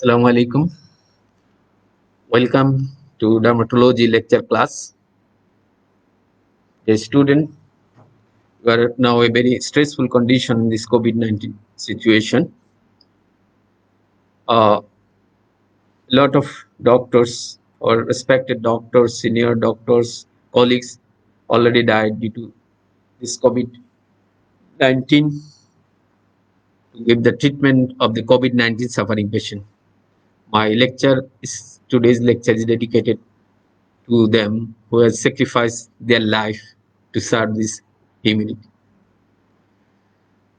Assalamu alaikum. Welcome to dermatology lecture class. Dear student, we are now a very stressful condition in this COVID-19 situation. A lot of doctors or respected doctors, senior doctors, colleagues already died due to this COVID-19 to give the treatment of the COVID-19 suffering patient. Today's lecture is dedicated to them who have sacrificed their life to serve this humanity.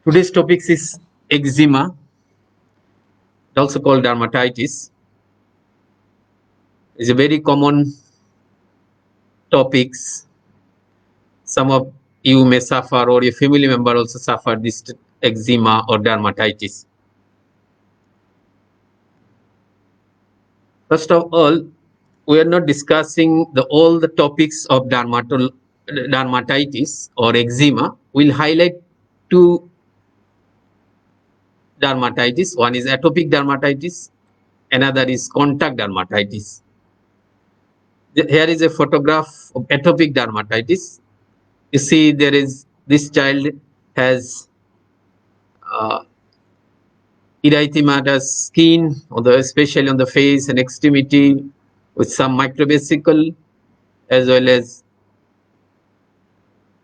Today's topic is eczema, also called dermatitis. It's a very common topic. Some of you may suffer, or your family member also suffer this eczema or dermatitis. First of all, we are not discussing all the topics of dermatitis or eczema. We'll highlight two dermatitis. One is atopic dermatitis, another is contact dermatitis. Here is a photograph of atopic dermatitis. You see, this child has erythematous skin, especially on the face and extremity, with some microvesicle as well as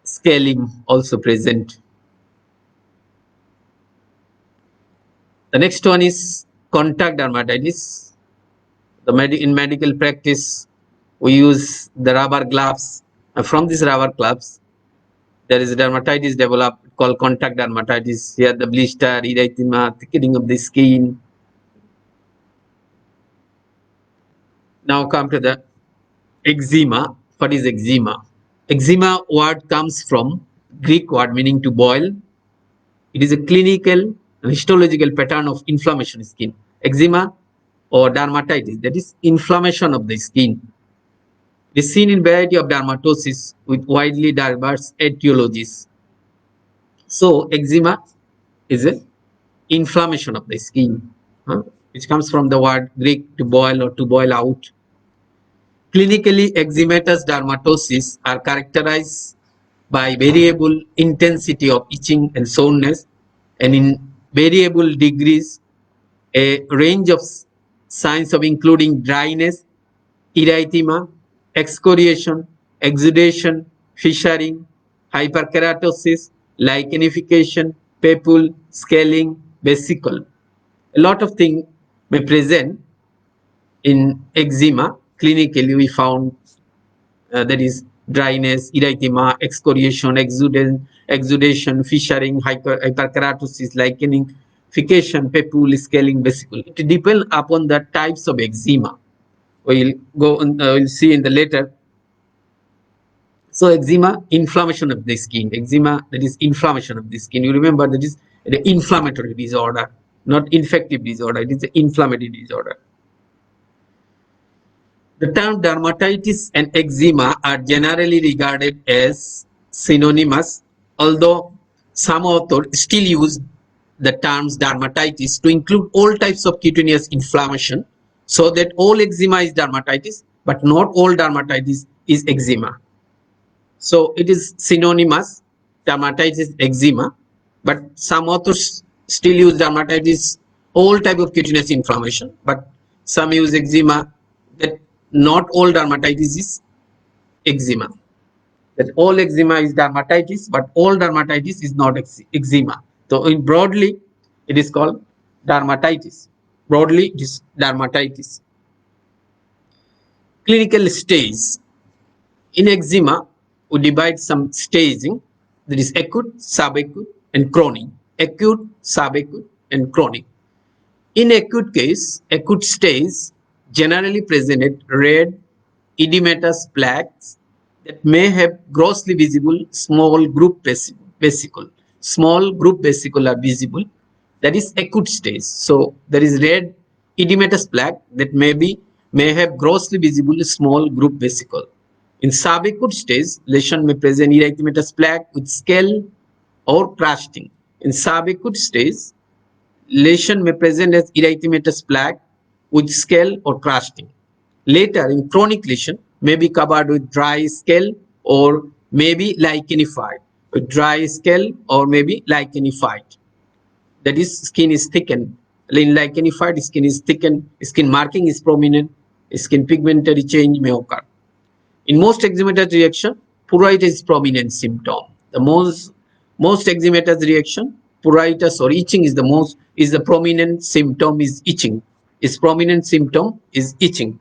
scaling also present. The next one is contact dermatitis. In medical practice, we use the rubber gloves. From these rubber gloves, there is dermatitis developed called contact dermatitis. Here the blister, erythema, thickening of the skin. Now come to the eczema. What is eczema? Eczema word comes from Greek word meaning to boil. It is a clinical and histological pattern of inflammation of skin. Eczema or dermatitis, that is inflammation of the skin. It is seen in variety of dermatosis with widely diverse etiologies. So eczema is an inflammation of the skin, which comes from the word Greek to boil or to boil out. Clinically, eczematous dermatosis are characterized by variable intensity of itching and soreness, and in variable degrees, a range of signs of including dryness, erythema, excoriation, exudation, fissuring, hyperkeratosis, lichenification, papule, scaling, vesicle. A lot of things may present in eczema. Clinically, we found that is dryness, erythema, excoriation, exudation, fissuring, hyperkeratosis, lichenification, papule, scaling, vesicle. It depends upon the types of eczema. We'll see in the later. So eczema, inflammation of the skin. Eczema, that is inflammation of the skin. You remember that is the inflammatory disorder, not infective disorder. It is an inflammatory disorder. The term dermatitis and eczema are generally regarded as synonymous, although some authors still use the terms dermatitis to include all types of cutaneous inflammation, so that all eczema is dermatitis, but not all dermatitis is eczema. So it is synonymous, dermatitis, eczema, but some authors still use dermatitis, all type of cutaneous inflammation, but some use eczema, that not all dermatitis is eczema. That all eczema is dermatitis, but all dermatitis is not eczema. So broadly, it is called dermatitis. Broadly, it is dermatitis. Clinical stage. In eczema, we divide some staging. There is acute, subacute, and chronic. Acute, subacute, and chronic. In acute case, acute stage generally presented red edematous plaques that may have grossly visible small group vesicle. Small group vesicle are visible. That is acute stage. So there is red edematous plaque that may have grossly visible small group vesicle. In subacute stage, lesion may present erythematous plaque with scale or crusting. In subacute stage, lesion may present as erythematous plaque with scale or crusting. Later, in chronic lesion, may be covered with dry scale or maybe lichenified, with dry scale or maybe lichenified. That is, skin is thickened. In lichenified, skin is thickened, skin marking is prominent, skin pigmentary change may occur. In most eczematous reaction, pruritus is prominent symptom. The most eczematous reaction, pruritus or itching is the prominent symptom is itching. Its prominent symptom is itching.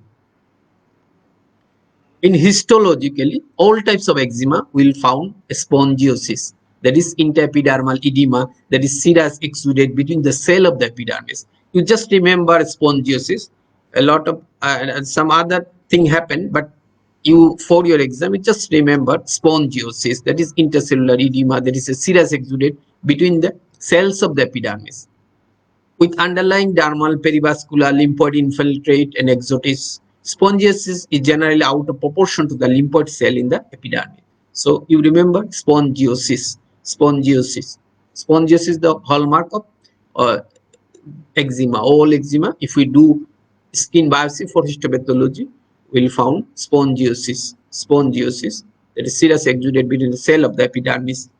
In histologically, all types of eczema will found spongiosis, that is intraepidermal edema, that is serous exudate between the cell of the epidermis. You just remember spongiosis. A lot of some other thing happened, but you for your exam you just remember spongiosis, that is intracellular edema, that is a serous exudate between the cells of the epidermis with underlying dermal, perivascular, lymphoid infiltrate and exotis. Spongiosis is generally out of proportion to the lymphoid cell in the epidermis. So you remember spongiosis. Spongiosis is the hallmark of eczema. All eczema, if we do skin biopsy for histopathology, we'll found spongiosis. Spongiosis, that is serous exudate between the cell of the epidermis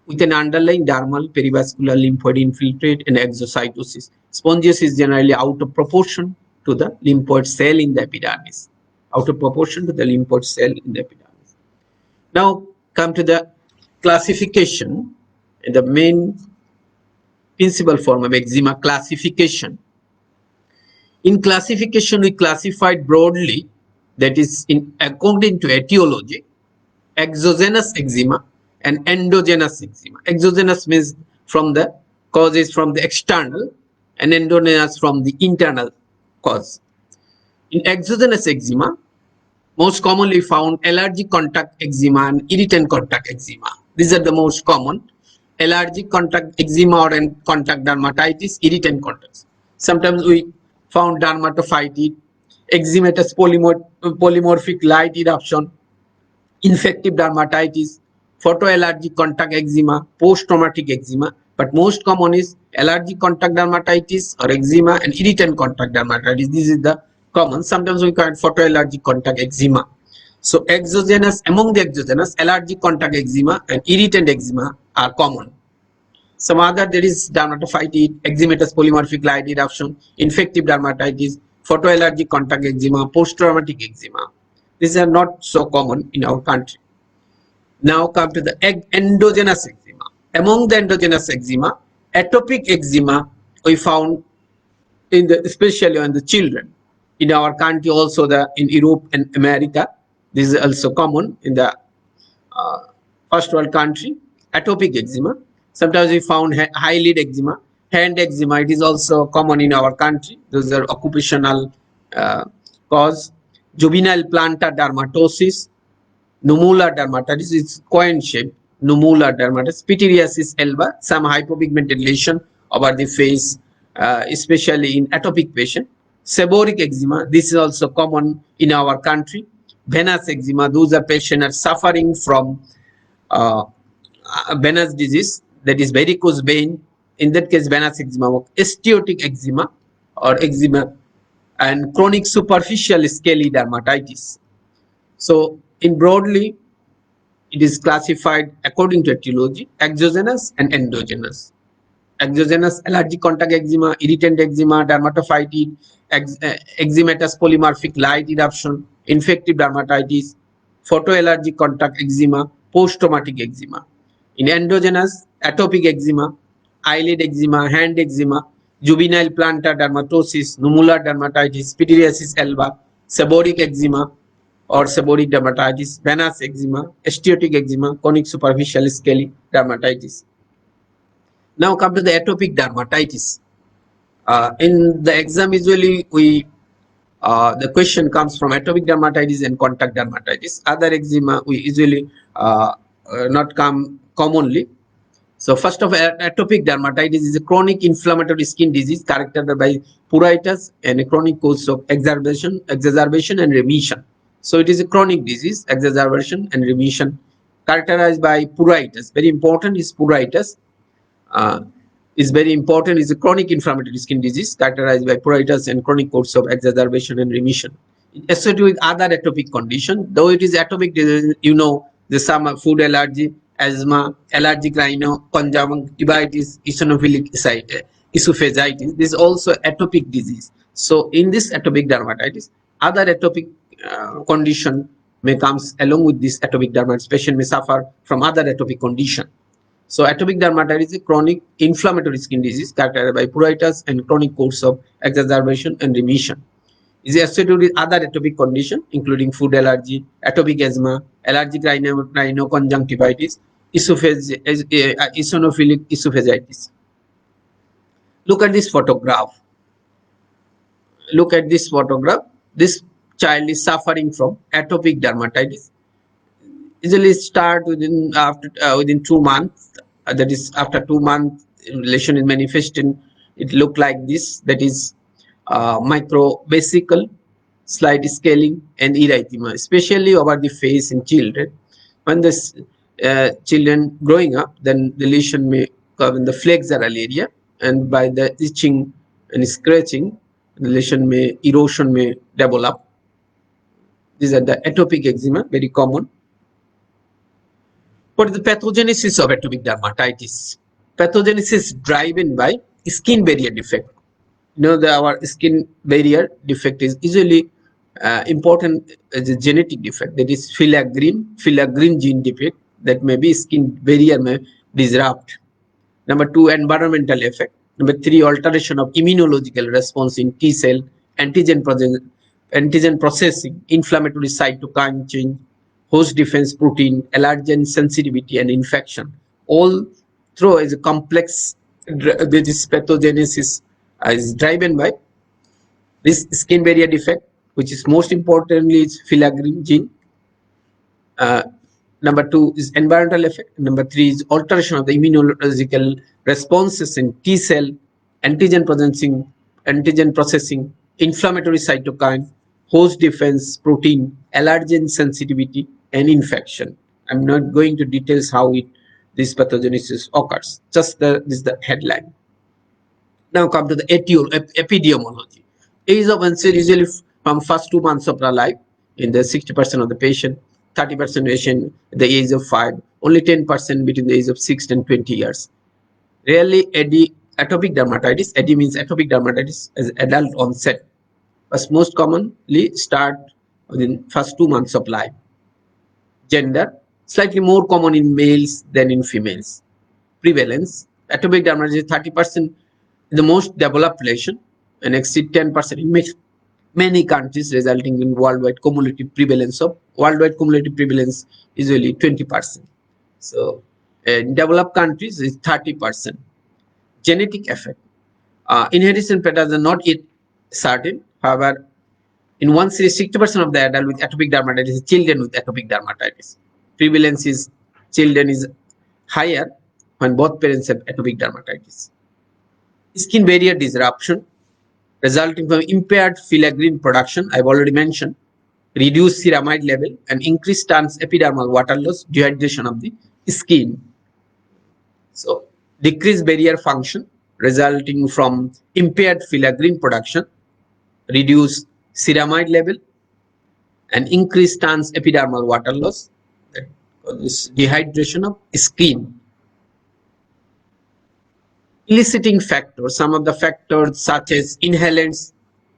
with an underlying dermal, perivascular, lymphoid infiltrate and exocytosis. Spongiosis is generally out of proportion to the lymphoid cell in the epidermis. Out of proportion to the lymphoid cell in the epidermis. Now come to the classification. The main principal form of eczema, classification. In classification, we classified broadly, that is in according to etiology, exogenous eczema and endogenous eczema. Exogenous means from the causes from the external, and endogenous from the internal cause. In exogenous eczema, most commonly found allergic contact eczema and irritant contact eczema. These are the most common. Allergic contact eczema or contact dermatitis, irritant contacts. Sometimes we found dermatophyte, eczematous polymorphic light eruption, infective dermatitis, photoallergic contact eczema, post-traumatic eczema, but most common is allergic contact dermatitis or eczema and irritant contact dermatitis. This is the common. Sometimes we call it photoallergic contact eczema. So exogenous, among the exogenous, allergic contact eczema and irritant eczema are common. Some other, there is dermatophyte, eczematous polymorphic light eruption, infective dermatitis, photoallergic contact eczema, post-traumatic eczema. These are not so common in our country. Now come to the endogenous eczema. Among the endogenous eczema, atopic eczema we found in the, especially on the children. In our country also, in Europe and America, this is also common in the first world country. Atopic eczema. Sometimes we found eyelid eczema, hand eczema. It is also common in our country. Those are occupational cause. Juvenile plantar dermatosis, nummular dermatitis is coin shape, nummular dermatitis, pityriasis alba, some hypopigmented lesion over the face, especially in atopic patient. Seborrheic eczema, this is also common in our country. Venous eczema, those are patients are suffering from venous disease, that is varicose vein. In that case, venous eczema, osteotic eczema or eczema, and chronic superficial scaly dermatitis. So in broadly, it is classified according to etiology, exogenous and endogenous. Exogenous, allergic contact eczema, irritant eczema, dermatophyte, eczematous polymorphic light eruption, infective dermatitis, photoallergic contact eczema, post-traumatic eczema. In endogenous, atopic eczema, eyelid eczema, hand eczema, juvenile plantar dermatosis, nummular dermatitis, pityriasis alba, seborrheic eczema or seborrheic dermatitis, venous eczema, osteotic eczema, chronic superficial scaly dermatitis. Now come to the atopic dermatitis. In the exam, usually the question comes from atopic dermatitis and contact dermatitis. Other eczema we usually not come commonly. So first of all, atopic dermatitis is a chronic inflammatory skin disease characterized by pruritus and a chronic course of exacerbation and remission. So it is a chronic disease, exacerbation and remission, characterized by pruritus. Very important is pruritus. is very important is a chronic inflammatory skin disease characterized by pruritus and chronic course of exacerbation and remission. Associated with other atopic condition, though it is atopic disease, the some food allergy, asthma, allergic rhino, conjunctivitis, eosinophilic esophagitis. This is also atopic disease. So in this atopic dermatitis, other atopic condition may comes along with this atopic dermatitis. Patient may suffer from other atopic condition. So atopic dermatitis is a chronic inflammatory skin disease characterized by pruritus and chronic course of exacerbation and remission. Is associated with other atopic conditions including food allergy, atopic asthma, allergic rhino conjunctivitis, eosinophilic esophagitis. Look at this photograph. Look at this photograph. This child is suffering from atopic dermatitis. Easily start within 2 months. That is, after 2 months, lesion is manifesting. It look like this. That is microvesicle, slight scaling, and erythema, especially over the face in children. When the children growing up, then the lesion may come in the flexural area, and by the itching and scratching, the lesion erosion may develop. These are the atopic eczema, very common. What is the pathogenesis of atopic dermatitis? Pathogenesis is driven by skin barrier defect. Our skin barrier defect is usually important as a genetic defect, that is filaggrin gene defect, that may be skin barrier may disrupt. Number 2, environmental effect. Number 3, alteration of immunological response in T cell, antigen processing, inflammatory cytokine change, host defense protein, allergen sensitivity, and infection. All through is a complex. This pathogenesis is driven by this skin barrier defect, which is most importantly is filaggrin gene. Number 2 is environmental effect. Number 3 is alteration of the immunological responses in T cell, antigen processing, inflammatory cytokine, host defense protein, allergen sensitivity, and infection. I'm not going to details how this pathogenesis occurs. Just this is the headline. Now come to the epidemiology. Age of onset usually from first 2 months of the life in the 60% of the patient, 30% patient at the age of 5, only 10% between the age of 6 and 20 years. Rarely atopic dermatitis, AD means atopic dermatitis as adult onset, but most commonly start within first 2 months of life. Gender, slightly more common in males than in females. Prevalence, atopic dermatitis 30% in the most developed nation and exceed 10% in many countries, resulting in worldwide cumulative prevalence is only 20%. So in developed countries is 30%. Genetic effect. Inheritance patterns are not yet certain. However, in one series, 60% of the adult with atopic dermatitis is children with atopic dermatitis. Prevalence is children is higher when both parents have atopic dermatitis. Skin barrier disruption resulting from impaired filaggrin production, I've already mentioned, reduced ceramide level, and increased trans epidermal water loss, dehydration of the skin. So, decreased barrier function resulting from impaired filaggrin production, reduced ceramide level, and increased trans epidermal water loss, this dehydration of skin. Eliciting factors, some of the factors such as inhalants,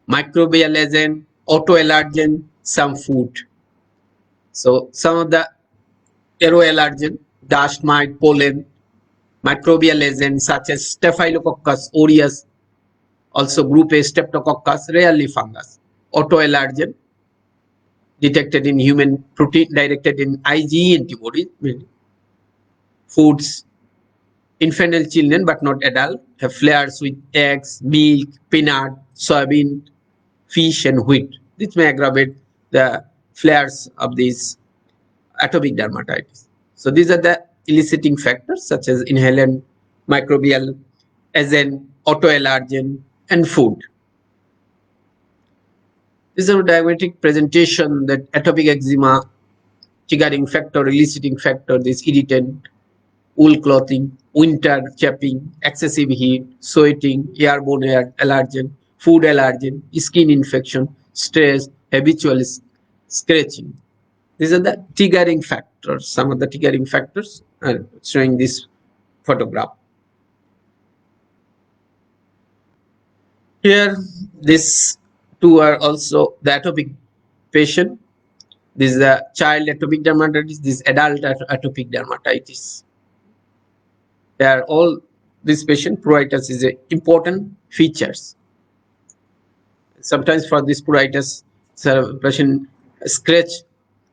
microbial agent, autoallergen, some food. So some of the aeroallergen, dust mite, pollen, microbial agents such as Staphylococcus aureus, also group A Streptococcus, rarely fungus. Autoallergen detected in human protein, directed in IgE antibodies. Foods, infantile children but not adult have flares with eggs, milk, peanut, soybean, fish, and wheat. This may aggravate the flares of these atopic dermatitis. So these are the eliciting factors such as inhalant, microbial agent, autoallergen, and food. This is a diagrammatic presentation that atopic eczema triggering factor, eliciting factor, this irritant, wool clothing, winter chapping, excessive heat, sweating, airborne allergen, food allergen, skin infection, stress, habitual scratching. These are the triggering factors. Some of the triggering factors are showing this photograph. Here, these two are also the atopic patient. This is a child atopic dermatitis, this adult atopic dermatitis. They are all, this patient pruritus is a important features. Sometimes for this pruritus, patient scratch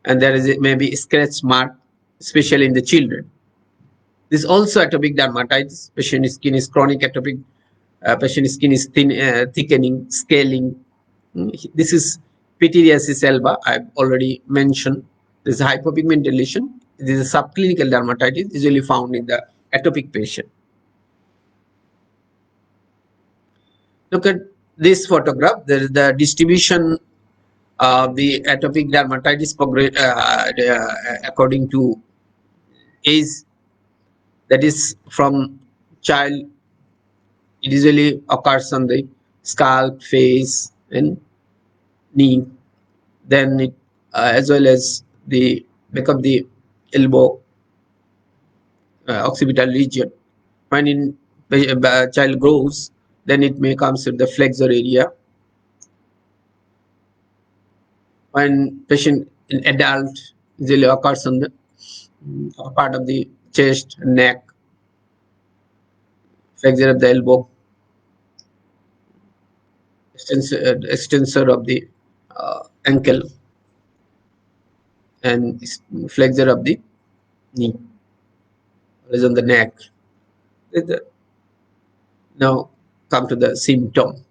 and there is maybe scratch mark, especially in the children. This also atopic dermatitis. Patient skin is chronic atopic. Patient skin is thickening, scaling. This is pityriasis alba. I've already mentioned. This is hypopigmentation. This is a subclinical dermatitis usually found in the atopic patient. Look at this photograph. There is the distribution of the atopic dermatitis according to age. That is from child. It usually occurs on the scalp, face, and knee. Then it, as well as the back of the elbow, occipital region. When in child grows, then it may come to the flexor area. When patient in adult, usually occurs on the part of the chest, neck, flexor of the elbow, extensor of the ankle, and flexor of the knee, is on the neck. Now come to the symptom.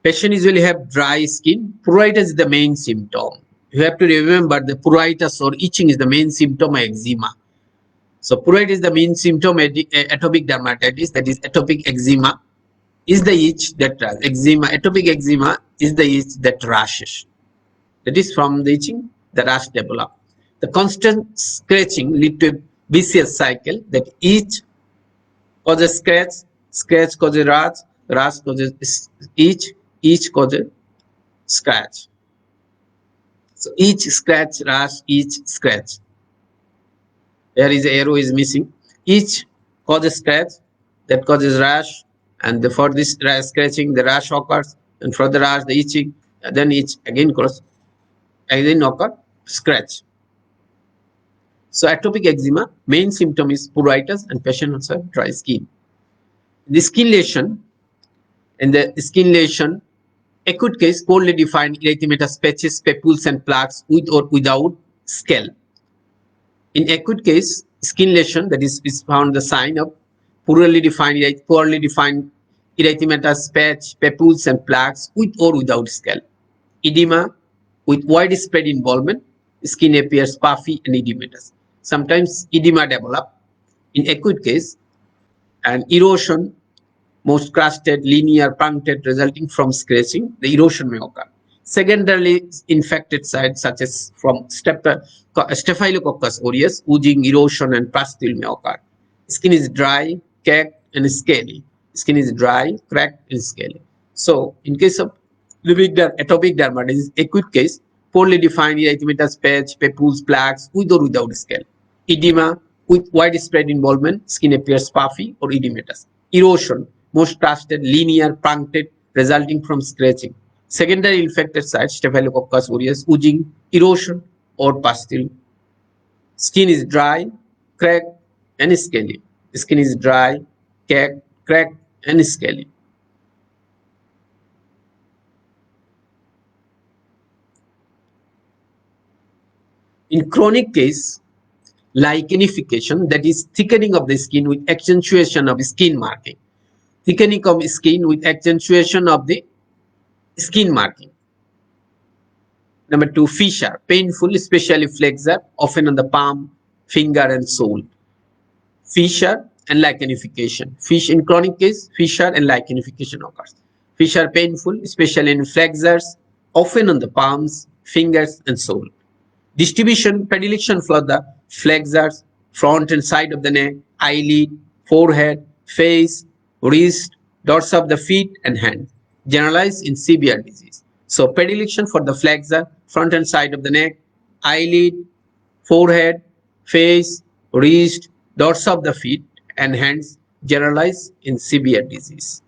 Patient usually have dry skin. Pruritus is the main symptom. You have to remember the pruritus or itching is the main symptom of eczema. So pruritus is the main symptom of atopic dermatitis, that is atopic eczema is the itch that eczema. Atopic eczema is the itch that rashes. That is from the itching, the rash develop. The constant scratching lead to a vicious cycle that itch causes scratch, scratch causes rash, rash causes itch causes scratch. So each scratch, rash, each scratch. There is an arrow is missing. Each causes scratch, that causes rash, and for this rash scratching, the rash occurs, and for the rash, the itching, and then itch again occur scratch. So atopic eczema, main symptom is pruritus, and patient also have dry skin. The skin lesion, in the skin lesion, acute case, poorly defined erythematous patches, papules, and plaques with or without scale. In acute case, skin lesion, that is found the sign of poorly defined erythematous patch, papules, and plaques with or without scale. Edema with widespread involvement, skin appears puffy and edematous. Sometimes edema develop in acute case, and erosion, most crusted, linear, punctate, resulting from scratching, the erosion may occur. Secondarily infected sites such as from Staphylococcus aureus, oozing, erosion, and pustule may occur. Skin is dry, cracked, and scaly. Skin is dry, cracked, and scaly. So, in case of atopic dermatitis, acute case, poorly defined erythematous patch, papules, plaques, with or without scale. Edema with widespread involvement, skin appears puffy or edematous. Erosion, most crusted, linear, punctate, resulting from scratching. Secondary infected sites, Staphylococcus aureus, oozing, erosion, or pustule. Skin is dry, cracked, and scaly. Skin is dry, cracked, and scaly. In chronic case, lichenification, that is thickening of the skin with accentuation of skin marking. Thickening of skin with accentuation of the skin marking. Number 2, fissure, painful, especially flexure, often on the palm, finger, and sole. Fissure and lichenification. In chronic case, fissure and lichenification occurs. Fissure painful, especially in flexures, often on the palms, fingers, and sole. Distribution, predilection for the flexures, front and side of the neck, eyelid, forehead, face, wrist, dots of the feet and hand. Generalized in severe disease. So predilection for the flexor, front and side of the neck, eyelid, forehead, face, wrist, dots of the feet and hands. Generalized in severe disease.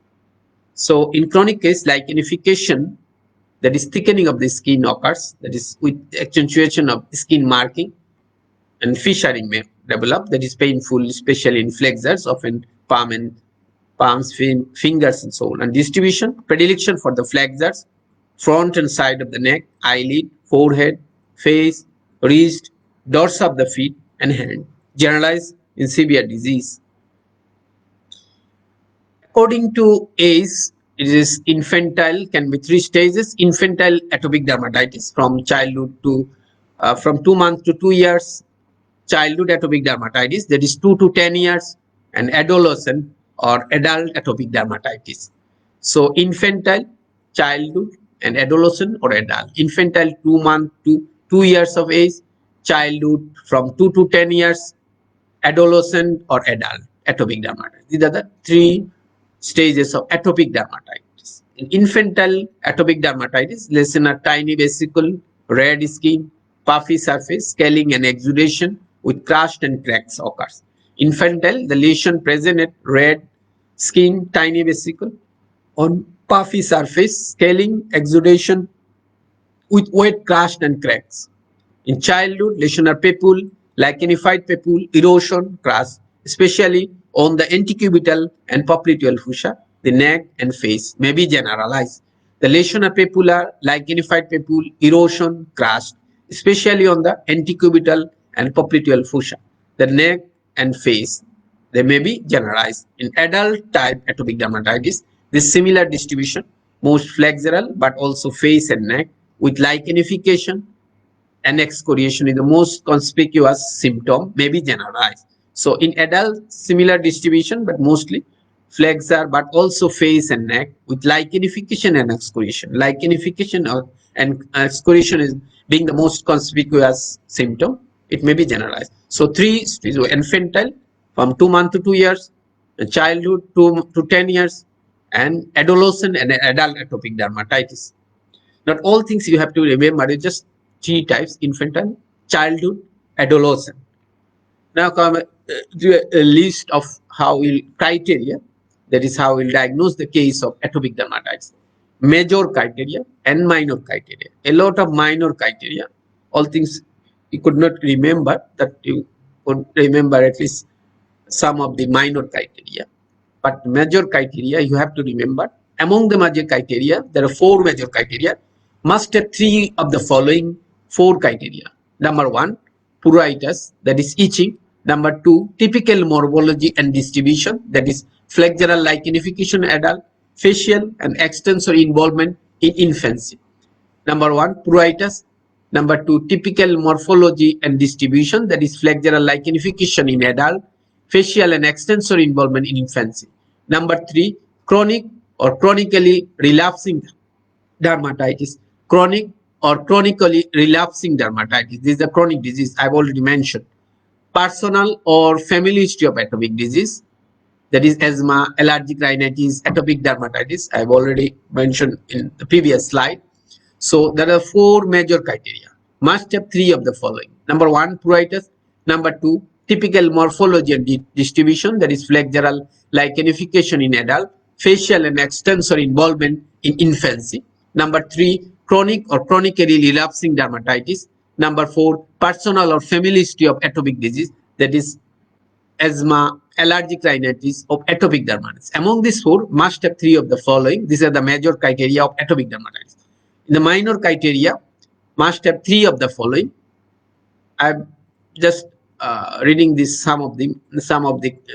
So in chronic case, lichenification, that is thickening of the skin occurs, that is with accentuation of skin marking, and fissuring may develop, that is painful, especially in flexors, often palms, fingers and so on. And distribution, predilection for the flexors, front and side of the neck, eyelid, forehead, face, wrist, dots of the feet and hand. Generalized in severe disease. According to age, it is infantile, can be 3 stages. Infantile atopic dermatitis from childhood to from 2 months to 2 years. Childhood atopic dermatitis, that is 2 to 10 years, and adolescent or adult atopic dermatitis. So infantile, childhood, and adolescent or adult. Infantile 2 months to 2 years of age, childhood from 2 to 10 years, adolescent or adult atopic dermatitis. These are the 3 stages of atopic dermatitis. In infantile atopic dermatitis, lesion are tiny vesicle, red skin, puffy surface, scaling and exudation with crushed and cracks occurs. Infantile, the lesion present at red skin, tiny vesicle, on puffy surface, scaling, exudation with wet, crushed and cracks. In childhood, lesion are papule, lichenified papule, erosion, crush, especially on the antecubital and popliteal fossa, the neck and face may be generalized. The lesion are papular, lichenified papule, erosion, crush, especially on the antecubital and popliteal fossa, the neck and face, they may be generalized. In adult type atopic dermatitis, this similar distribution, most flexural but also face and neck with lichenification and excoriation is the most conspicuous symptom, may be generalized. So in adults, similar distribution but mostly flexor but also face and neck with lichenification and excoriation. Lichenification and excoriation is being the most conspicuous symptom, it may be generalized. So 3 stages: infantile from 2 months to 2 years, childhood 2 to 10 years, and adolescent and adult atopic dermatitis. Not all things you have to remember, it's just 3 types: infantile, childhood, adolescent. Now come to a list of how we'll criteria, that is how we'll diagnose the case of atopic dermatitis. Major criteria and minor criteria. A lot of minor criteria, all things you could not remember, that you could remember at least some of the minor criteria. But major criteria you have to remember. Among the major criteria, there are 4 major criteria. Must have 3 of the following 4 criteria. Number 1, pruritus, that is itching. Number 2, typical morphology and distribution, that is flexural lichenification in adult, facial and extensor involvement in infancy. Number 1, pruritus. Number 2, typical morphology and distribution, that is flexural lichenification in adult, facial and extensor involvement in infancy. Number 3, chronic or chronically relapsing dermatitis. Chronic or chronically relapsing dermatitis. This is a chronic disease I've already mentioned. Personal or family history of atopic disease, that is asthma, allergic rhinitis, atopic dermatitis, I've already mentioned in the previous slide. So there are 4 major criteria. Must have 3 of the following. Number 1, pruritus. Number 2, typical morphology and distribution, that is flexural lichenification in adult, facial and extensor involvement in infancy. Number 3, chronic or chronically relapsing dermatitis. Number 4, personal or family history of atopic disease, that is asthma, allergic rhinitis of atopic dermatitis. Among these 4, must have 3 of the following. These are the major criteria of atopic dermatitis. In the minor criteria, must have 3 of the following. I'm just reading this some of the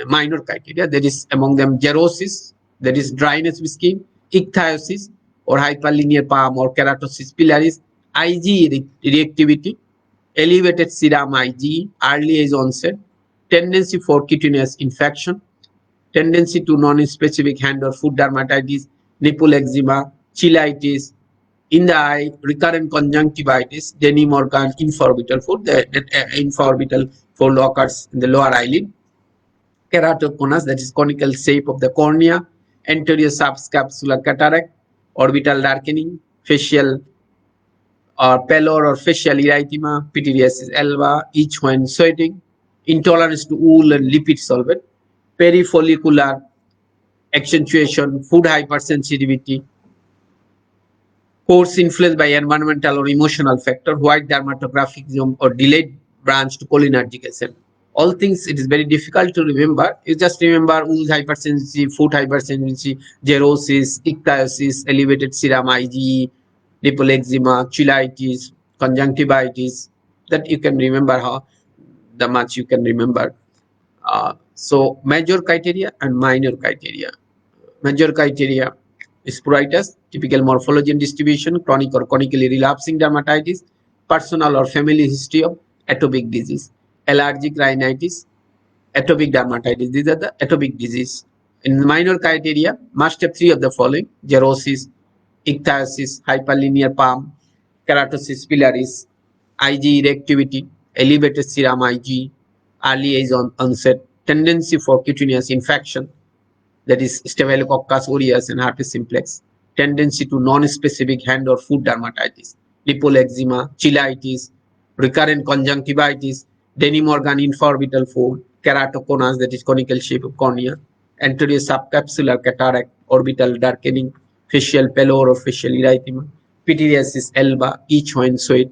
minor criteria. There is among them xerosis, that is dryness of skin, ichthyosis or hyperlinear palm or keratosis pilaris, IgE reactivity, elevated serum IgE, early age onset, tendency for cutaneous infection, tendency to non-specific hand or foot dermatitis, nipple eczema, cheilitis, in the eye, recurrent conjunctivitis, Denny Morgan inforbital fold, that inforbital fold occurs in the lower eyelid. keratoconus, that is conical shape of the cornea, anterior subcapsular cataract, orbital darkening, facial or pallor or facial erythema, pityriasis alba, itch when sweating, intolerance to wool and lipid solvent, perifollicular accentuation, food hypersensitivity, course influenced by environmental or emotional factor, white dermatographism or delayed branch to cholinergic acid. All things it is very difficult to remember. You just remember wool hypersensitivity, food hypersensitivity, xerosis, ichthyosis, elevated serum IgE, nipple eczema, cheilitis, conjunctivitis. That you can remember how the much you can remember. So major criteria and minor criteria. Major criteria is pruritus, typical morphology and distribution, chronic or chronically relapsing dermatitis, personal or family history of atopic disease, allergic rhinitis, atopic dermatitis. These are the atopic disease. In the minor criteria, must have three of the following: xerosis, ichthyosis, hyperlinear palm, keratosis pilaris, IgE reactivity, elevated serum IgE, early age onset, tendency for cutaneous infection, that is Staphylococcus aureus and herpes simplex, tendency to non-specific hand or foot dermatitis, nipple eczema, cheilitis, recurrent conjunctivitis, Denny Morgan infraorbital fold, keratoconus, that is conical shape of cornea, anterior subcapsular cataract, orbital darkening, facial pallor or facial erythema, pityriasis alba, itch when sweat,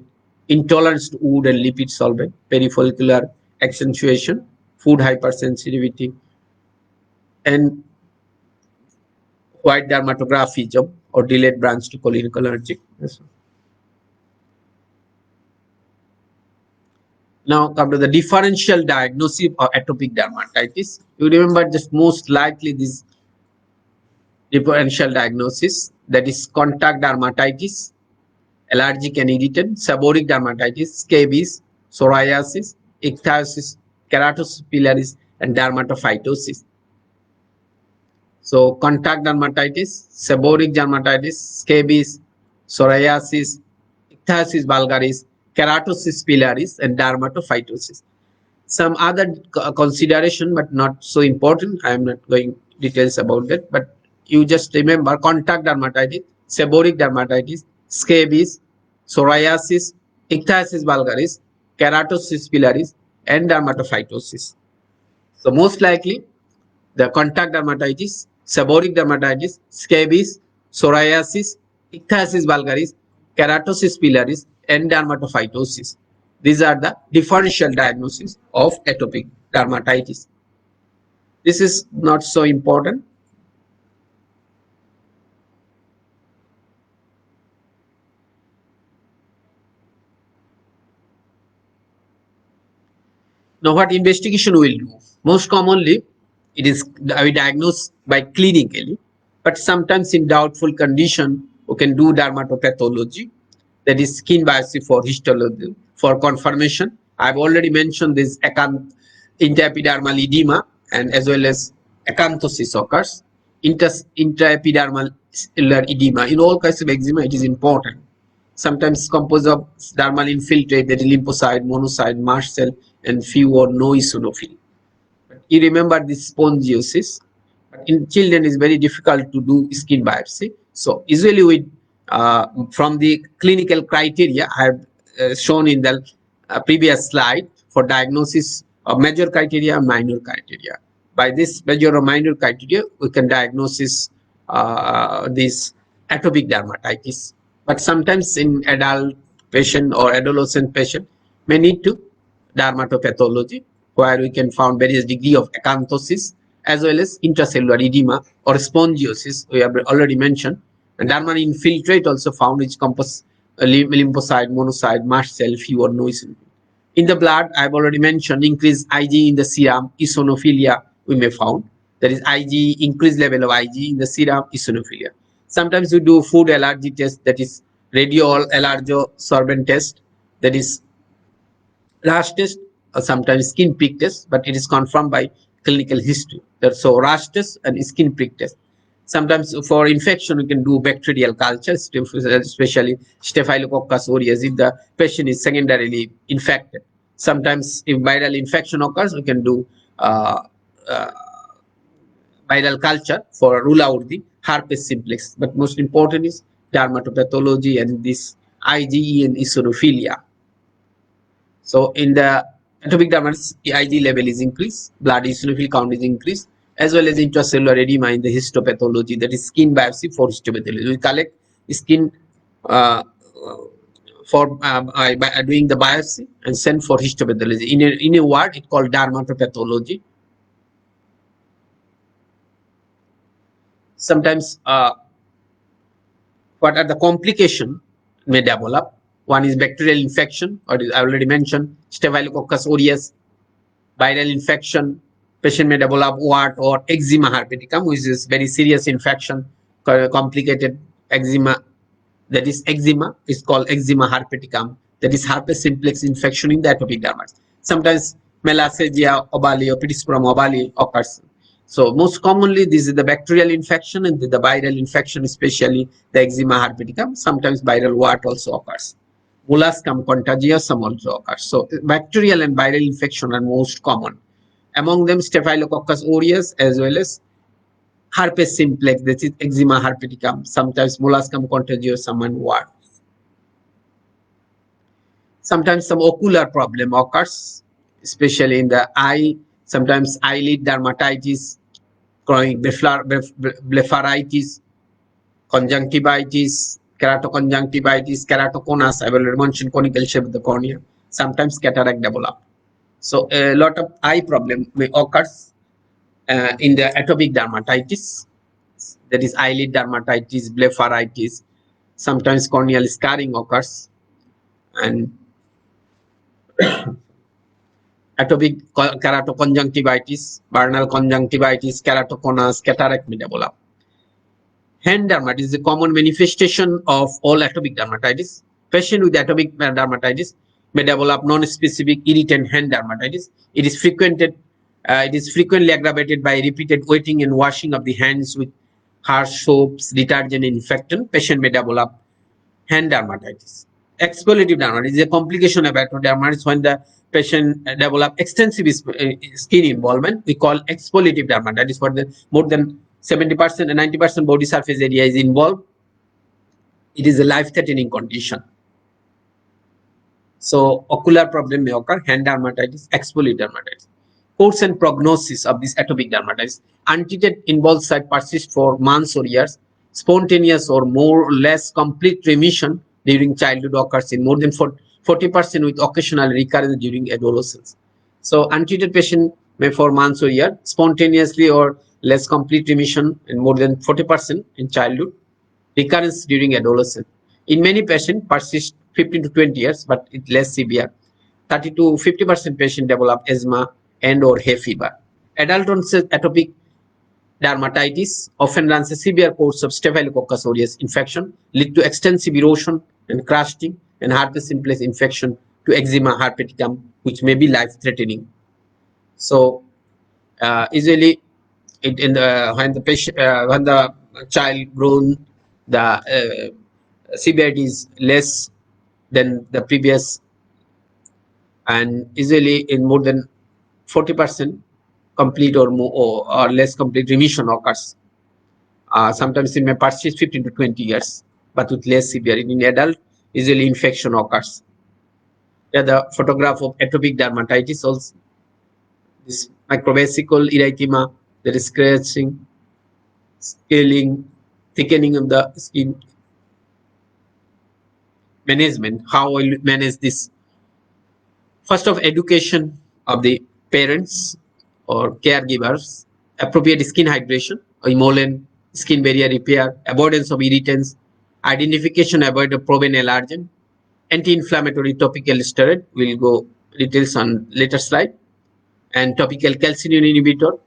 intolerance to wood and lipid solvent, perifollicular accentuation, food hypersensitivity, and white dermatographism or delayed branch to cholinergic. Now come to the differential diagnosis of atopic dermatitis. You remember just most likely this differential diagnosis, that is contact dermatitis, allergic and irritant, seborrheic dermatitis, scabies, psoriasis, ichthyosis, keratosis pilaris, and dermatophytosis. So contact dermatitis, seborrheic dermatitis, scabies, psoriasis, ichthyosis vulgaris, keratosis pilaris, and dermatophytosis. Some other consideration, but not so important. I am not going details about that, but you just remember contact dermatitis, seborrheic dermatitis, scabies, psoriasis, ichthyosis vulgaris, keratosis pilaris, and dermatophytosis. So most likely the contact dermatitis, seborrheic dermatitis, scabies, psoriasis, ichthyosis vulgaris, keratosis pilaris, and dermatophytosis. These are the differential diagnosis of atopic dermatitis. This is not so important. Now, what investigation will do? Most commonly, it is we diagnose by clinically, but sometimes in doubtful condition, we can do dermatopathology, that is skin biopsy for histology for confirmation. I've already mentioned this intraepidermal edema and as well as acanthosis occurs. Intraepidermal edema in all kinds of eczema, it is important. Sometimes composed of dermal infiltrate, that is lymphocyte, monocyte, mast cell, and few or no eosinophil. You remember this spongiosis. But in children, it's very difficult to do skin biopsy. So usually with from the clinical criteria I have shown in the previous slide for diagnosis of major criteria and minor criteria. By this major or minor criteria, we can diagnose this atopic dermatitis. But sometimes in adult patient or adolescent patient may need to dermatopathology, where we can find various degree of acanthosis as well as intracellular edema or spongiosis we have already mentioned. And dermal infiltrate also found, which compass lymphocyte, monocyte, mast cell, few or no eosinophil. In the blood, I have already mentioned increased IgE in the serum, eosinophilia we may found. That is IgE, increased level of IgE in the serum, eosinophilia. Sometimes we do food allergy test, that is radiol allergosorbent test, that is rash test, or sometimes skin prick test, but it is confirmed by clinical history. So rash test and skin prick test. Sometimes for infection, we can do bacterial culture, especially Staphylococcus aureus if the patient is secondarily infected. Sometimes if viral infection occurs, we can do viral culture for rule out the herpes simplex. But most important is dermatopathology and this IgE and eosinophilia. So in the atopic dermatitis, Ig level is increased, blood eosinophil count is increased, as well as intracellular edema in the histopathology, that is skin biopsy for histopathology. We collect skin uh, by doing the biopsy and send for histopathology. In a word, it called dermatopathology. Sometimes what are the complications may develop? One is bacterial infection, or I already mentioned Staphylococcus aureus, viral infection. Patient may develop wart or eczema herpeticum, which is very serious infection, complicated eczema. That is eczema is called eczema herpeticum. That is herpes simplex infection in the atopic dermatitis. Sometimes Melasthesia ovale or Pittosporum ovale occurs. So most commonly, this is the bacterial infection and the viral infection, especially the eczema herpeticum. Sometimes viral wart also occurs. Molluscum contagiosum also occurs. So bacterial and viral infection are most common. Among them, Staphylococcus aureus as well as herpes simplex, that is eczema herpeticum, sometimes Molluscum contagiosum and wart. Sometimes some ocular problem occurs, especially in the eye. Sometimes eyelid dermatitis, chronic blepharitis, conjunctivitis, keratoconjunctivitis, keratoconus. I will mention conical shape of the cornea. Sometimes cataract develop. So a lot of eye problem may occur in the atopic dermatitis, that is eyelid dermatitis, blepharitis. Sometimes corneal scarring occurs, and atopic keratoconjunctivitis, vernal conjunctivitis, keratoconus, cataract may develop. Hand dermatitis is a common manifestation of all atopic dermatitis. Patient with atopic dermatitis may develop non-specific irritant hand dermatitis. It is frequently aggravated by repeated wetting and washing of the hands with harsh soaps, detergent, and infectant. Patient may develop hand dermatitis. Exfoliative dermatitis is a complication of atopic dermatitis when the patient develop extensive skin involvement. We call exfoliative dermatitis for the more than 70% and 90% body surface area is involved. It is a life-threatening condition. So ocular problem may occur, hand dermatitis, exfoliative dermatitis. Course and prognosis of this atopic dermatitis. Untreated involved site persists for months or years. Spontaneous or more or less complete remission during childhood occurs in more than 40% with occasional recurrence during adolescence. So untreated patient may for months or year, spontaneously or less complete remission in more than 40% in childhood, recurrence during adolescence. In many patients persist 15 to 20 years, but it's less severe. 30 to 50% patient develop asthma and or hay fever. Adult onset atopic dermatitis often runs a severe course of Staphylococcus aureus infection, lead to extensive erosion and crusting, and herpes simplex infection to eczema herpeticum, which may be life-threatening. So usually, when the child grown, the severity is less than the previous, and usually in more than 40% complete or more or less complete remission occurs. Sometimes it may persist 15 to 20 years, but with less severe. In adult, usually infection occurs. Here the photograph of atopic dermatitis also. This microvesical erythema, there is scratching, scaling, thickening of the skin. Management, how will we manage this? First of education of the parents or caregivers, appropriate skin hydration, emollient, skin barrier repair, avoidance of irritants, identification, avoid of proven allergen, anti-inflammatory topical steroid, we'll go details on later slide, and topical calcineurin inhibitor,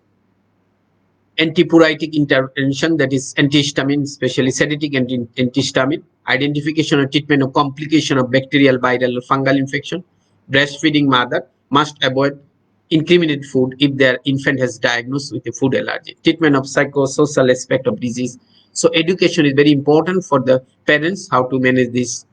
antipyretic intervention, that is antihistamine, especially sedative antihistamine, identification and treatment of complication of bacterial, viral, or fungal infection. Breastfeeding mother must avoid incriminated food if their infant has diagnosed with a food allergy. Treatment of psychosocial aspect of disease. So education is very important for the parents how to manage this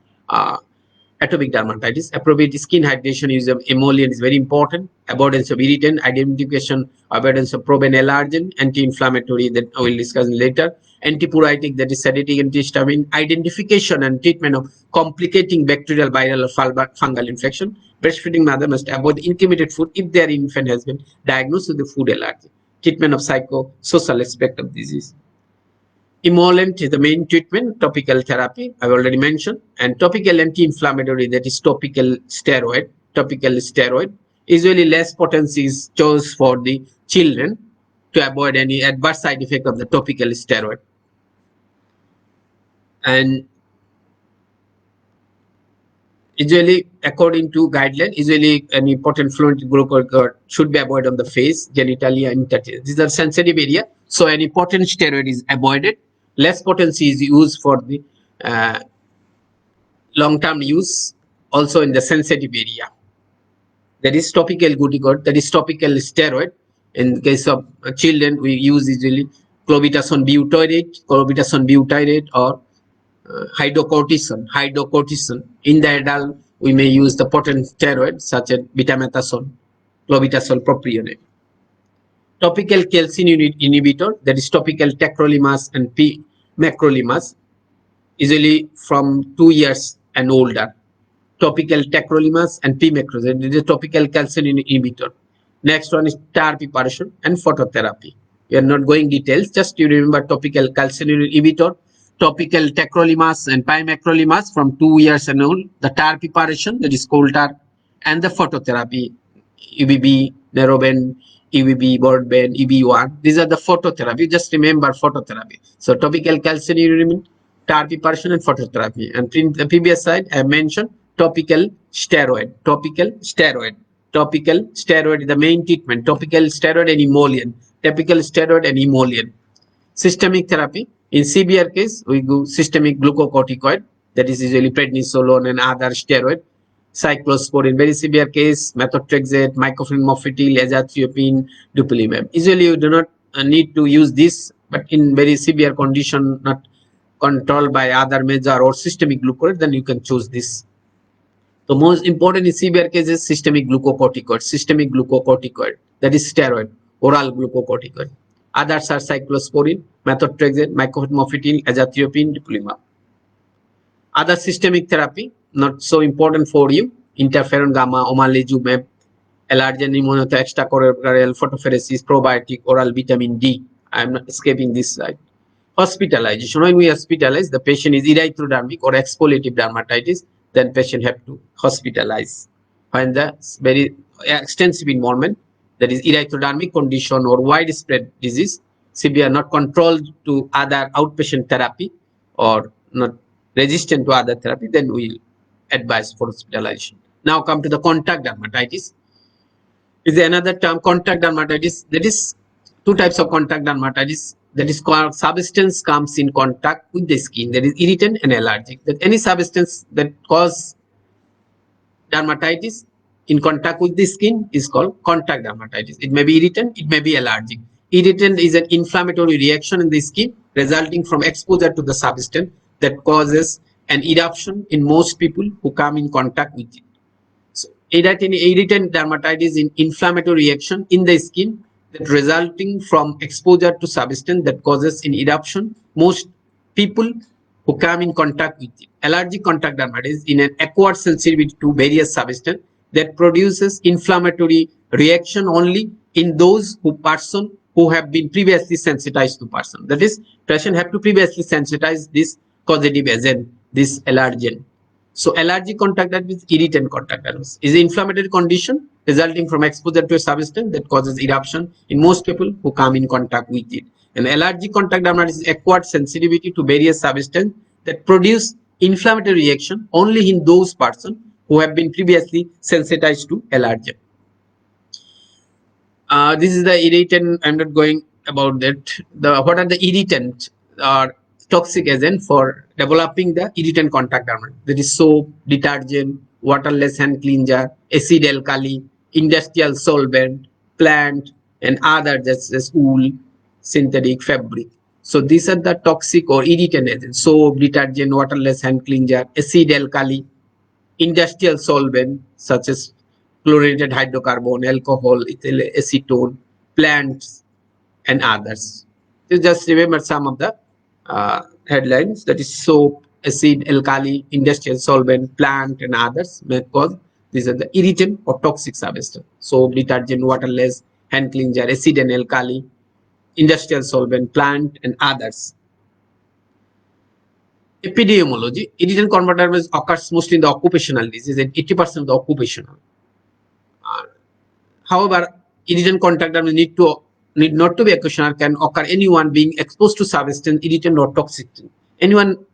atopic dermatitis. Appropriate skin hydration use of emollient is very important. Avoidance of irritant, identification, avoidance of proben allergen, anti-inflammatory that I will discuss later. Antipruritic, that is sedative, antihistamine. Identification and treatment of complicating bacterial, viral, or fungal infection. Breastfeeding mother must avoid intermediate food if their infant has been diagnosed with the food allergy. Treatment of psychosocial aspect of disease. Emollient is the main treatment, topical therapy, I've already mentioned, and topical anti-inflammatory, that is topical steroid. Topical steroid, usually less potency is chosen for the children to avoid any adverse side effect of the topical steroid. And usually, according to guideline, usually an important fluent glucose should be avoided on the face, genitalia, and intestine. These are sensitive area, so any potent steroid is avoided. Less potency is used for the long-term use, also in the sensitive area. That is topical glucose, that is topical steroid. In case of children, we use usually clobetasol butyrate, or hydrocortisone. In the adult, we may use the potent steroids such as betamethasone, clobetasol propionate. Topical calcineurin inhibitor, that is topical tacrolimus and p-macrolimus, usually from 2 years and older. Topical tacrolimus and p-macrolimus, that is topical calcineurin inhibitor. Next one is tar preparation and phototherapy. We are not going details, just you remember topical calcineurin inhibitor, topical tacrolimus and pimecrolimus from 2 years and old, the tar preparation, that is coal tar, and the phototherapy, UVB, Neroben, EVB, Broadband, EB1. These are the phototherapy. Just remember phototherapy. So topical calcineurin, tar preparation, and phototherapy. And in the previous slide, I mentioned topical steroid. Topical steroid is the main treatment. Topical steroid and emollient. Topical steroid and emollient. Systemic therapy. In severe case, we do systemic glucocorticoid, that is usually prednisolone and other steroid. Cyclosporin, very severe case, methotrexate, mycophenolate mofetil, azathioprine, dupilumab. Usually you do not need to use this, but in very severe condition, not controlled by other major or systemic glucocorticoid, then you can choose this. The most important in severe cases, systemic glucocorticoid, that is steroid, oral glucocorticoid. Others are cyclosporin, methotrexate, mycophenolate mofetil, azathioprine, dupilumab. Other systemic therapy, not so important for you, interferon gamma, omalizumab, allergen immunotherapy, extracorporeal photopheresis, probiotic, oral vitamin D. I am not escaping this slide. Hospitalization. When we hospitalize, the patient is erythrodermic or exfoliative dermatitis, then patient have to hospitalize. When the very extensive involvement, that is erythrodermic condition or widespread disease, severe, not controlled to other outpatient therapy or not resistant to other therapy, then we'll advise for hospitalization. Now come to the contact dermatitis. Is another term, contact dermatitis. That is two types of contact dermatitis. That is called substance comes in contact with the skin. That is irritant and allergic. That any substance that cause dermatitis in contact with the skin is called contact dermatitis. It may be irritant, it may be allergic. Irritant is an inflammatory reaction in the skin resulting from exposure to the substance that causes an eruption in most people who come in contact with it. So, irritant dermatitis is an inflammatory reaction in the skin that resulting from exposure to substance that causes an eruption most people who come in contact with it. Allergic contact dermatitis in an acquired sensitivity to various substances that produces inflammatory reaction only in those person who have been previously sensitized to person. That is, patient have to previously sensitize this causative agent, this allergen. So allergic contact dermatitis, irritant contact dermatitis is an inflammatory condition resulting from exposure to a substance that causes eruption in most people who come in contact with it. And allergic contact dermatitis is acquired sensitivity to various substances that produce inflammatory reaction only in those persons who have been previously sensitized to allergen. This is the irritant. I'm not going about that. What are the irritant or toxic agent for developing the irritant contact dermatitis? That is soap, detergent, waterless hand cleanser, acid alkali, industrial solvent, plant, and other such as wool, synthetic fabric. So these are the toxic or irritant agents: soap, detergent, waterless hand cleanser, acid alkali, industrial solvent such as chlorinated hydrocarbon, alcohol, ethyl acetone, plants, and others. So just remember some of the headlines, that is soap, acid, alkali, industrial solvent, plant, and others, because these are the irritant or toxic substance. Soap, detergent, waterless, hand cleanser, acid and alkali, industrial solvent, plant, and others. Epidemiology, irritant converters occurs mostly in the occupational disease and 80% of the occupational. However, irritant contact need not to be occasional, can occur anyone being exposed to substance, irritant or toxic. Anyone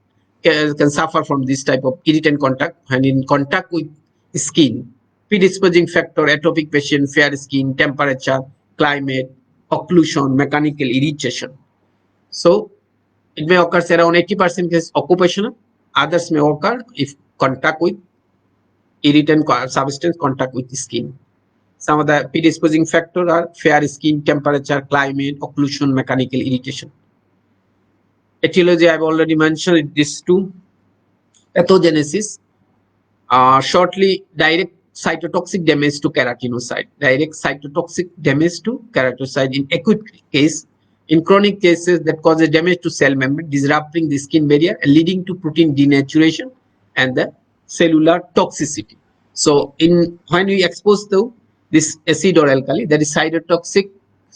can suffer from this type of irritant contact when in contact with skin. Predisposing factor, atopic patient, fair skin, temperature, climate, occlusion, mechanical irritation. So it may occur around 80% cases occupational. Others may occur if contact with irritant substance, contact with skin. Some of the predisposing factors are fair skin, temperature, climate, occlusion, mechanical irritation. Etiology, I've already mentioned this too. Pathogenesis, shortly, direct cytotoxic damage to keratinocyte. Direct cytotoxic damage to keratinocyte in acute case. In chronic cases, that causes damage to cell membrane, disrupting the skin barrier and leading to protein denaturation and the cellular toxicity. So, when we expose to this acid or alkali, that is cytotoxic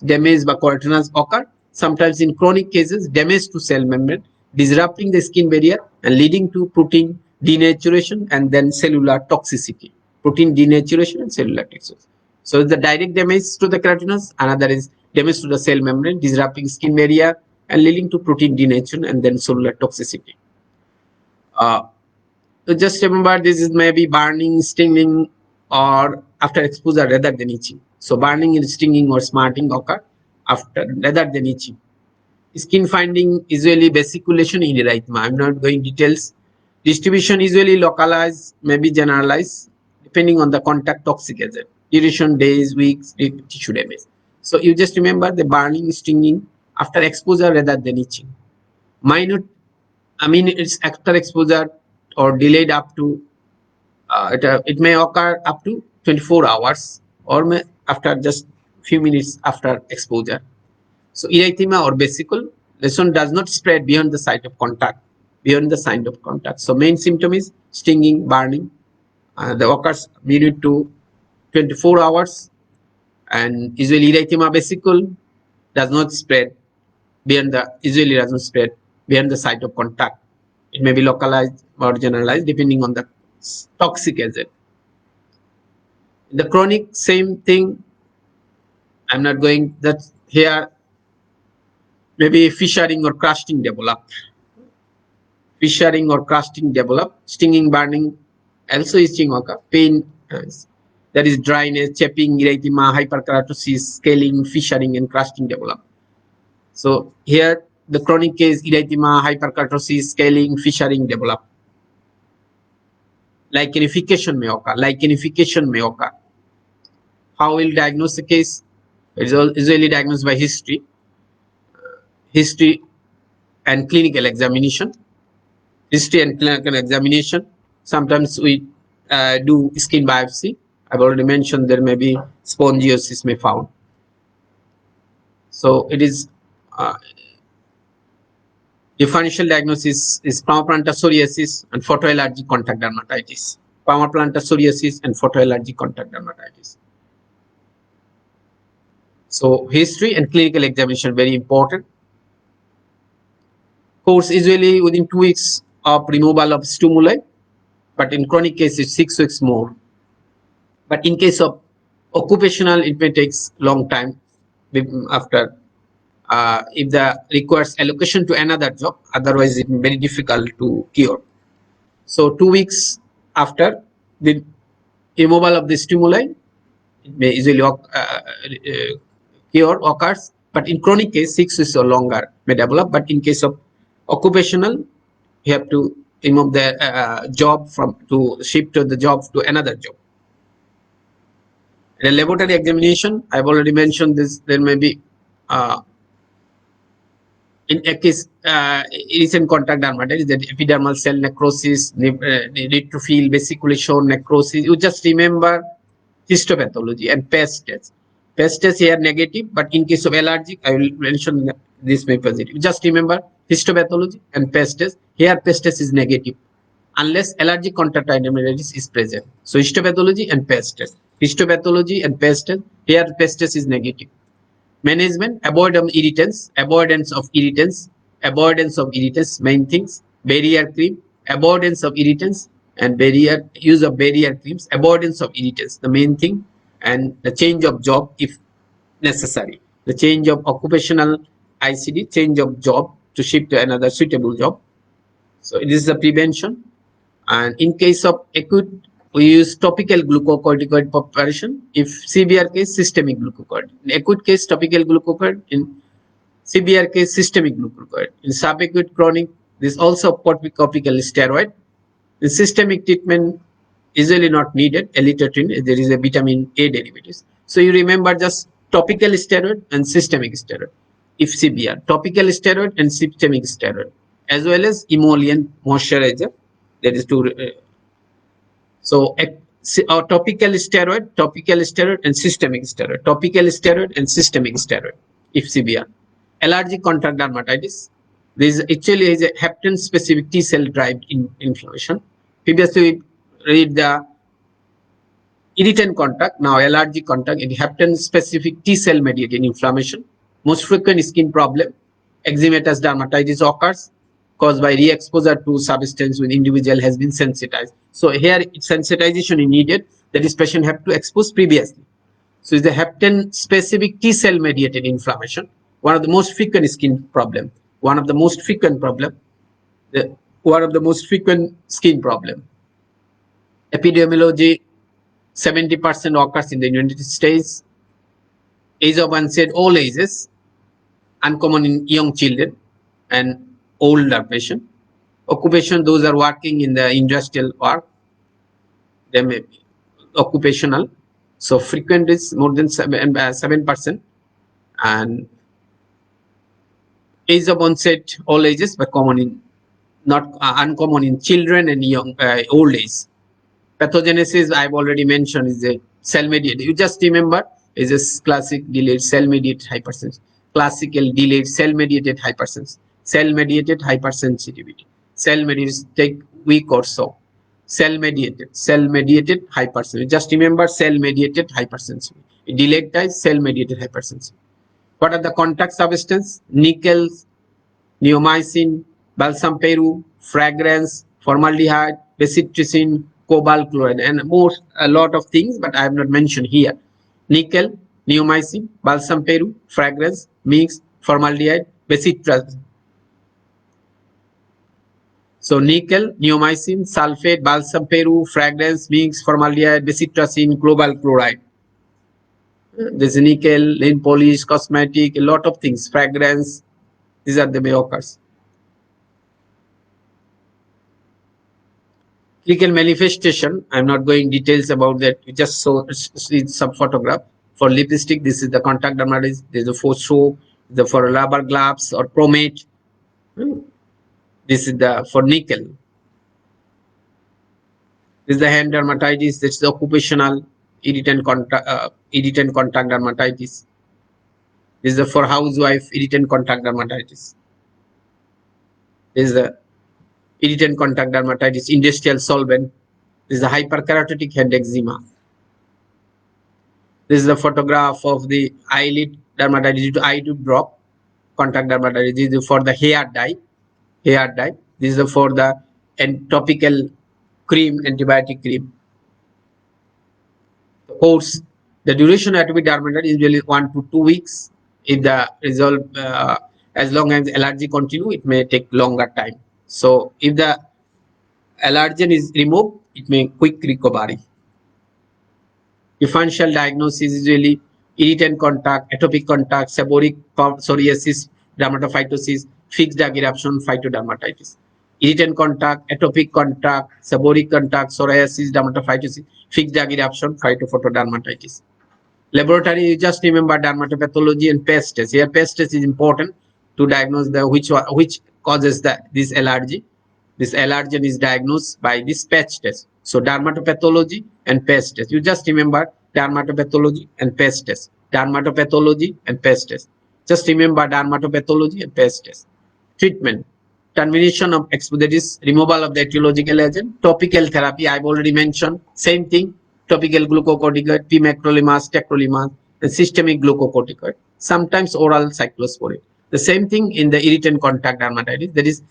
damage by keratinocytes occur. Sometimes in chronic cases, damage to cell membrane, disrupting the skin barrier and leading to protein denaturation and then cellular toxicity. Protein denaturation and cellular toxicity. So the direct damage to the keratinocytes, another is damage to the cell membrane, disrupting skin barrier and leading to protein denaturation and then cellular toxicity. So just remember, this is maybe burning, stinging, or after exposure rather than itching. So burning and stinging or smarting occur after rather than itching. Skin finding usually vesiculation in erythema. I'm not going details. Distribution usually localized, maybe generalized, depending on the contact toxic agent. Duration days, weeks, tissue damage. So you just remember the burning, stinging after exposure rather than itching. Minute, it's after exposure or delayed up to, it may occur up to 24 hours or may after just few minutes after exposure. So erythema or vesicle lesion does not spread beyond the site of contact. So main symptom is stinging, burning. The occurs minute to 24 hours, and usually erythema vesicle does not spread beyond the site of contact. It may be localized or generalized depending on the toxic agent. The chronic, same thing. I'm not going that here. Maybe fissuring or crusting develop. Stinging, burning, also itching occur. Pain, that is dryness, chapping, erythema, hyperkeratosis, scaling, fissuring, and crusting develop. So here the chronic case, erythema, hyperkeratosis, scaling, fissuring develop. Lichenification may occur. How will diagnose the case? It is usually diagnosed by history and clinical examination. Sometimes we do skin biopsy. I've already mentioned there may be spongiosis may found. So it is differential diagnosis is palmoplantar psoriasis and photoallergic contact dermatitis. So history and clinical examination very important. Course usually within 2 weeks of removal of stimuli, but in chronic cases 6 weeks more. But in case of occupational, it may take long time after if the requires allocation to another job. Otherwise, it may be very difficult to cure. So 2 weeks after the removal of the stimuli, it may easily cure occurs. But in chronic case, 6 weeks or longer may develop. But in case of occupational, you have to remove the job to shift to the job to another job. In a laboratory examination, I've already mentioned this. There may be in a case, recent contact dermatitis, that epidermal cell necrosis, neutrophil vesiculation necrosis. You just remember histopathology and PES test. PES test here negative, but in case of allergic, I will mention this may positive. Just remember histopathology and PES test. Here PES test is negative unless allergic contact dermatitis is present. So histopathology and PES test. Histopathology and PES test. Here PES test is negative. Management, avoidance of irritants, main things, barrier cream, avoidance of irritants and use of barrier creams, avoidance of irritants, the main thing, and the change of job if necessary. The change of occupational ICD, change of job to shift to another suitable job. So it is the prevention. And in case of acute, we use topical glucocorticoid preparation. If severe case, systemic glucocorticoid. In acute case, topical glucocorticoid. In severe case, systemic glucocorticoid. In subacute chronic, this also topical steroid. In systemic treatment, usually not needed. Alitretine, there is a vitamin A derivatives. So you remember just topical steroid and systemic steroid. If severe, topical steroid and systemic steroid, as well as emollient moisturizer. That is to so topical steroid and systemic steroid, topical steroid and systemic steroid if severe. Allergic contact dermatitis, there is actually is a hapten specific T cell derived inflammation. Previously we read the irritant contact, now allergic contact, it hapten specific T cell mediated inflammation. Most frequent skin problem, eczematous dermatitis occurs caused by re-exposure to substance when individual has been sensitized. So here sensitization is needed, that is patient have to expose previously. So it's the hapten specific T cell mediated inflammation, one of the most frequent skin problem, one of the most frequent skin problem. Epidemiology, 70% occurs in the United States. Age of onset, all ages, uncommon in young children and older patient. Occupation, those are working in the industrial work, they may be occupational. So frequent is more than 7%, and age of onset, all ages, but common in not uncommon in children and young old age. Pathogenesis, I've already mentioned, is a cell mediated. You just remember is a classic delayed cell mediated hypersensitivity, classical delayed cell mediated hypersensitivity. Cell mediated hypersensitivity. Cell mediated take week or so. Cell mediated hypersensitivity. Just remember cell mediated hypersensitivity. Delayed type cell mediated hypersensitivity. What are the contact substance? Nickel, neomycin, balsam peru, fragrance, formaldehyde, bacitracin, cobalt chloride, and more a lot of things, but I have not mentioned here. Nickel, neomycin, balsam peru, fragrance, mix, formaldehyde, bacitracin. So nickel, neomycin, sulfate, balsam peru, fragrance, mix, formaldehyde, bacitracin, cobalt chloride. There's nickel, nail polish, cosmetic, a lot of things, fragrance. These are the occurs. Clinical manifestation, I'm not going details about that. You just see some photograph. For lipstick, this is the contact dermatitis. There's a for show, the for rubber gloves or pomade. This is the for nickel. This is the hand dermatitis. This is the occupational irritant contact dermatitis. This is the for housewife irritant contact dermatitis. This is the irritant contact dermatitis, industrial solvent. This is the hyperkeratotic hand eczema. This is the photograph of the eyelid dermatitis due to eye tube drop, contact dermatitis. This is for the hair dye. This is for the topical cream, antibiotic cream. Of course, the duration of atopic dermatitis is usually 1 to 2 weeks. If the result, as long as allergy continue, it may take longer time. So if the allergen is removed, it may quick recovery. Differential diagnosis is usually irritant contact, atopic contact, seborrheic psoriasis, dermatophytosis, fixed dag eruption, phytodermatitis. Irritant contact, atopic contact, seborrheic contact, psoriasis, dermatophytosis, fixed dag eruption, Laboratory, you just remember dermatopathology and PES test. Here PES test is important to diagnose the which causes this allergy. This allergen is diagnosed by this patch test. So dermatopathology and patch test. You just remember dermatopathology and patch test. Dermatopathology and patch test. Just remember dermatopathology and patch test. Treatment. Termination of exposure, that is removal of the etiological agent. Topical therapy, I've already mentioned. Same thing. Topical glucocorticoid, pimecrolimus, tacrolimus, and systemic glucocorticoid. Sometimes oral cyclosporine. The same thing in the irritant contact dermatitis. That is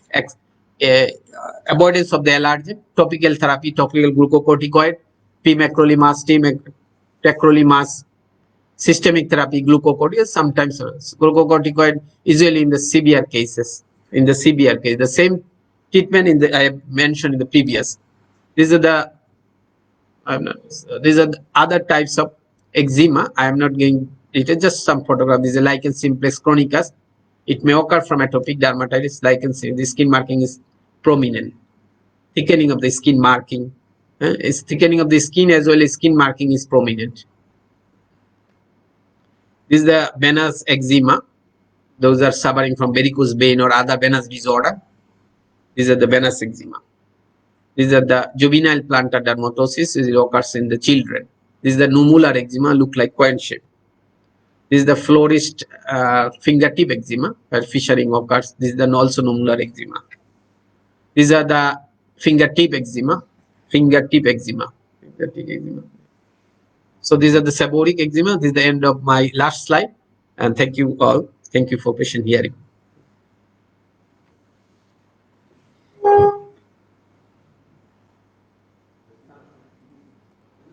avoidance of the allergen. Topical therapy, topical glucocorticoid, pimecrolimus, tacrolimus. Systemic therapy, glucocorticoid, sometimes glucocorticoid, usually in the severe cases. In the severe case, the same treatment in the I mentioned in the previous. These are the these are the other types of eczema. I am not going. It is just some photograph. This is lichen simplex chronicus. It may occur from atopic dermatitis. Lichen simplex. The skin marking is prominent. Thickening of the skin marking. Is thickening of the skin as well as skin marking is prominent. This is the venous eczema. Those are suffering from varicose vein or other venous disorder. These are the venous eczema. These are the juvenile plantar dermatosis. It occurs in the children. This is the nummular eczema, look like coin shape. This is the florist fingertip eczema, where fissuring occurs. This is the also nummular eczema. These are the fingertip eczema. Fingertip eczema. So these are the seborrheic eczema. This is the end of my last slide. And thank you all. Thank you for patient hearing.